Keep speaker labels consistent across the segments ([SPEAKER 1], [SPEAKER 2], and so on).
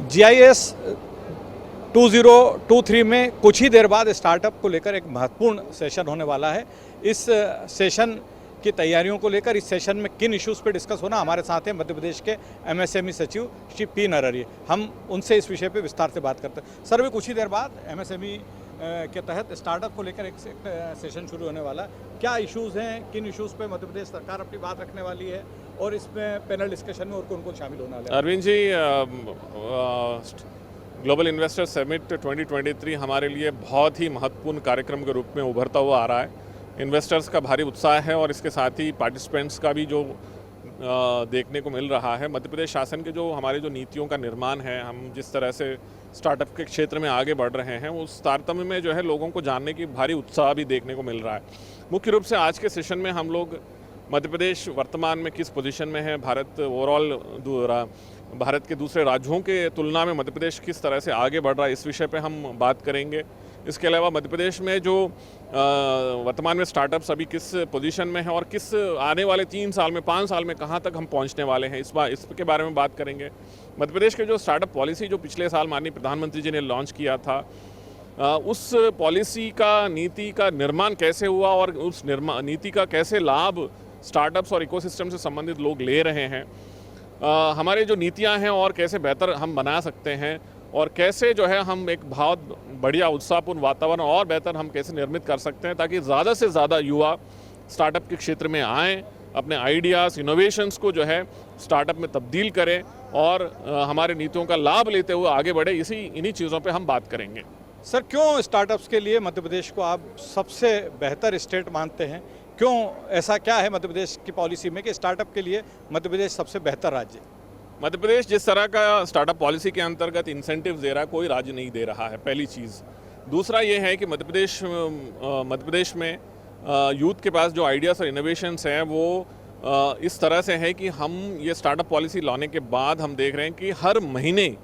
[SPEAKER 1] GIS 2023 में कुछ ही देर बाद स्टार्टअप को लेकर एक महत्वपूर्ण सेशन होने वाला है। इस सेशन की तैयारियों को लेकर इस सेशन में किन इश्यूज़ पर डिस्कस होना, हमारे साथ हैं मध्य प्रदेश के MSME सचिव श्री P नरहरि। हम उनसे इस विषय पर विस्तार से बात करते हैं। सर, भी कुछ ही देर बाद MSME के तहत स्टार्टअप को लेकर एक सेशन शुरू होने वाला है। क्या इश्यूज़ हैं, किन इश्यूज़ पे मध्य प्रदेश सरकार अपनी बात रखने वाली है और इसमें पैनल डिस्कशन में और कौन-कौन शामिल होने वाला है?
[SPEAKER 2] Arvind ji, global investor summit 2023 हमारे लिए बहुत ही महत्वपूर्ण कार्यक्रम के रूप में उभरता हुआ आ रहा है। इन्वेस्टर्स का भारी उत्साह है और इसके साथ ही पार्टिसिपेंट्स का भी जो देखने को मिल रहा है। मध्य प्रदेश शासन के जो हमारे जो नीतियों का निर्माण है, हम जिस तरह से स्टार्टअप के क्षेत्र में आगे बढ़ रहे हैं, उस तारतम्य में जो है लोगों को जानने की भारी उत्साह भी देखने को मिल रहा है। मुख्य रूप से आज के सेशन में हम लोग मध्य प्रदेश वर्तमान में किस पोजीशन में है, भारत के दूसरे राज्यों के तुलना में मध्य प्रदेश किस तरह से आगे बढ़ रहा है, इस विषय पे हम बात करेंगे। इसके अलावा मध्य प्रदेश में जो वर्तमान में स्टार्टअप्स अभी किस पोजीशन में है और किस आने वाले 3 साल में 5 साल में कहाँ तक हम पहुँचने वाले हैं, इसके बारे में बात करेंगे। मध्य प्रदेश के जो स्टार्टअप पॉलिसी जो पिछले साल माननीय प्रधानमंत्री जी ने लॉन्च किया था, उस पॉलिसी का नीति का निर्माण कैसे हुआ और उस नीति का कैसे लाभ स्टार्टअप्स और इकोसिस्टम से संबंधित लोग ले रहे हैं, हमारे जो नीतियां हैं और कैसे बेहतर हम बना सकते हैं और कैसे जो है हम एक बहुत बढ़िया उत्साहपूर्ण वातावरण और बेहतर हम कैसे निर्मित कर सकते हैं ताकि ज़्यादा से ज़्यादा युवा स्टार्टअप के क्षेत्र में आएँ, अपने आइडियाज़ इनोवेशंस को जो है स्टार्टअप में तब्दील करें और हमारे नीतियों का लाभ लेते हुए आगे बढ़े। इन्हीं चीज़ों पे हम बात करेंगे।
[SPEAKER 1] सर, क्यों स्टार्टअप्स के लिए मध्य प्रदेश को आप सबसे बेहतर स्टेट मानते हैं? क्यों, ऐसा क्या है मध्य प्रदेश की पॉलिसी में कि स्टार्टअप के लिए मध्य प्रदेश सबसे बेहतर राज्य?
[SPEAKER 2] मध्य प्रदेश जिस तरह का स्टार्टअप पॉलिसी के अंतर्गत इंसेंटिव दे रहा है, कोई राज्य नहीं दे रहा है, पहली चीज़। दूसरा ये है कि मध्य प्रदेश में यूथ के पास जो आइडियाज़ और इनोवेशंस हैं वो इस तरह से है कि हम ये स्टार्टअप पॉलिसी लाने के बाद हम देख रहे हैं कि हर महीने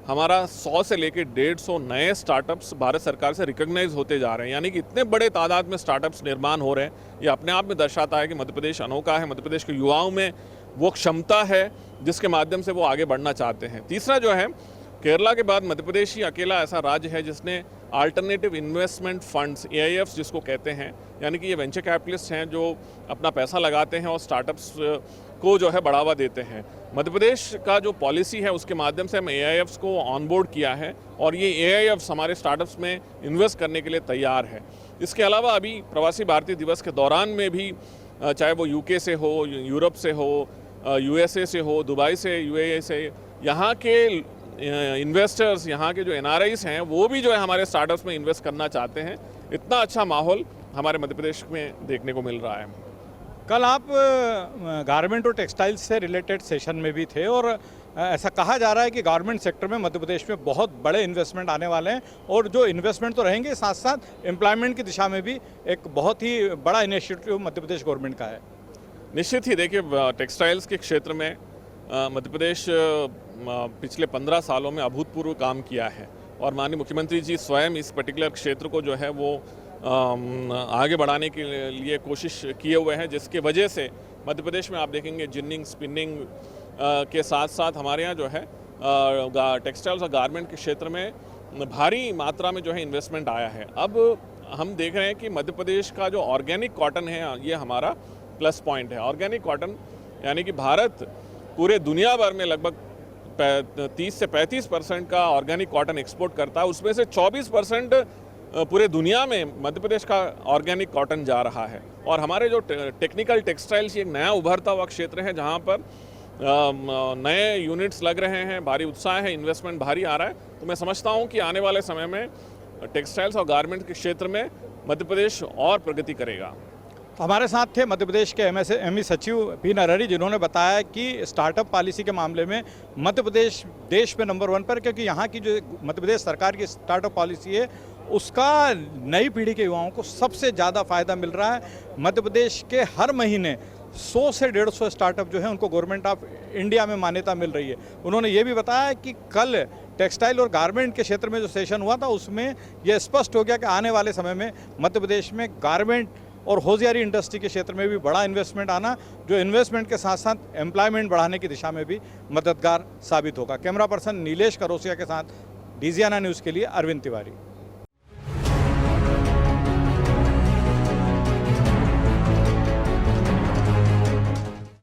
[SPEAKER 2] हमारा 100 से लेकर 150 नए स्टार्टअप्स भारत सरकार से रिकॉग्नाइज होते जा रहे हैं। यानी कि इतने बड़े तादाद में स्टार्टअप्स निर्माण हो रहे हैं। ये अपने आप में दर्शाता है कि मध्य प्रदेश अनोखा है, मध्य प्रदेश के युवाओं में वो क्षमता है जिसके माध्यम से वो आगे बढ़ना चाहते हैं। तीसरा जो है, केरला के बाद मध्य प्रदेश ही अकेला ऐसा राज्य है जिसने अल्टरनेटिव इन्वेस्टमेंट फंड्स AIFs जिसको कहते हैं, यानी कि ये वेंचर कैपिटलिस्ट हैं जो अपना पैसा लगाते हैं और स्टार्टअप्स को जो है बढ़ावा देते हैं। मध्य प्रदेश का जो पॉलिसी है उसके माध्यम से हम AIFs को ऑनबोर्ड किया है और ये AIFs हमारे स्टार्टअप्स में इन्वेस्ट करने के लिए तैयार है। इसके अलावा अभी प्रवासी भारतीय दिवस के दौरान में भी चाहे वो UK से हो, यूरोप से हो, USA से हो, दुबई से, UAE से, यहाँ के इन्वेस्टर्स, यहाँ के जो NRIs हैं वो भी जो है हमारे स्टार्टअप्स में इन्वेस्ट करना चाहते हैं। इतना अच्छा माहौल हमारे मध्य प्रदेश में देखने को मिल रहा है।
[SPEAKER 1] कल आप गारमेंट और टेक्सटाइल्स से रिलेटेड सेशन में भी थे और ऐसा कहा जा रहा है कि गारमेंट सेक्टर में मध्य प्रदेश में बहुत बड़े इन्वेस्टमेंट आने वाले हैं और जो इन्वेस्टमेंट तो रहेंगे, साथ साथ एम्प्लॉयमेंट की दिशा में भी एक बहुत ही बड़ा इनिशिएटिव मध्य प्रदेश गवर्नमेंट का है।
[SPEAKER 2] निश्चित ही देखिए, टेक्सटाइल्स के क्षेत्र में मध्य प्रदेश पिछले 15 सालों में अभूतपूर्व काम किया है और माननीय मुख्यमंत्री जी स्वयं इस पर्टिकुलर क्षेत्र को जो है वो आगे बढ़ाने के लिए कोशिश किए हुए हैं, जिसके वजह से मध्य प्रदेश में आप देखेंगे जिनिंग, स्पिनिंग के साथ साथ हमारे यहाँ जो है टेक्सटाइल्स और गारमेंट के क्षेत्र में भारी मात्रा में जो है इन्वेस्टमेंट आया है। अब हम देख रहे हैं कि मध्य प्रदेश का जो ऑर्गेनिक कॉटन है ये हमारा प्लस पॉइंट है। ऑर्गेनिक कॉटन यानी कि भारत पूरे दुनिया भर में लगभग 30 से 35% का ऑर्गेनिक कॉटन एक्सपोर्ट करता है, उसमें से 24% पूरे दुनिया में मध्य प्रदेश का ऑर्गेनिक कॉटन जा रहा है। और हमारे जो टेक्निकल टेक्सटाइल्स, ये एक नया उभरता हुआ क्षेत्र है जहाँ पर नए यूनिट्स लग रहे हैं, भारी उत्साह है, इन्वेस्टमेंट भारी आ रहा है। तो मैं समझता हूँ कि आने वाले समय में टेक्सटाइल्स और गारमेंट के क्षेत्र में मध्य प्रदेश और प्रगति करेगा।
[SPEAKER 1] हमारे साथ थे मध्य प्रदेश के MSME सचिव P नरहरि, जिन्होंने बताया कि स्टार्टअप पॉलिसी के मामले में मध्य प्रदेश देश में नंबर 1 पर, क्योंकि यहाँ की जो मध्य प्रदेश सरकार की स्टार्टअप पॉलिसी है उसका नई पीढ़ी के युवाओं को सबसे ज़्यादा फ़ायदा मिल रहा है। मध्य प्रदेश के हर महीने 100 से 150 स्टार्टअप जो है उनको गवर्नमेंट ऑफ इंडिया में मान्यता मिल रही है। उन्होंने ये भी बताया कि कल टेक्सटाइल और गारमेंट के क्षेत्र में जो सेशन हुआ था उसमें यह स्पष्ट हो गया कि आने वाले समय में मध्य प्रदेश में गारमेंट और होशियारी इंडस्ट्री के क्षेत्र में भी बड़ा इन्वेस्टमेंट आना, जो इन्वेस्टमेंट के साथ साथ एम्प्लॉयमेंट बढ़ाने की दिशा में भी मददगार साबित होगा। कैमरा पर्सन नीलेश करोसिया के साथ डीजियाना न्यूज़ के लिए अरविंद तिवारी।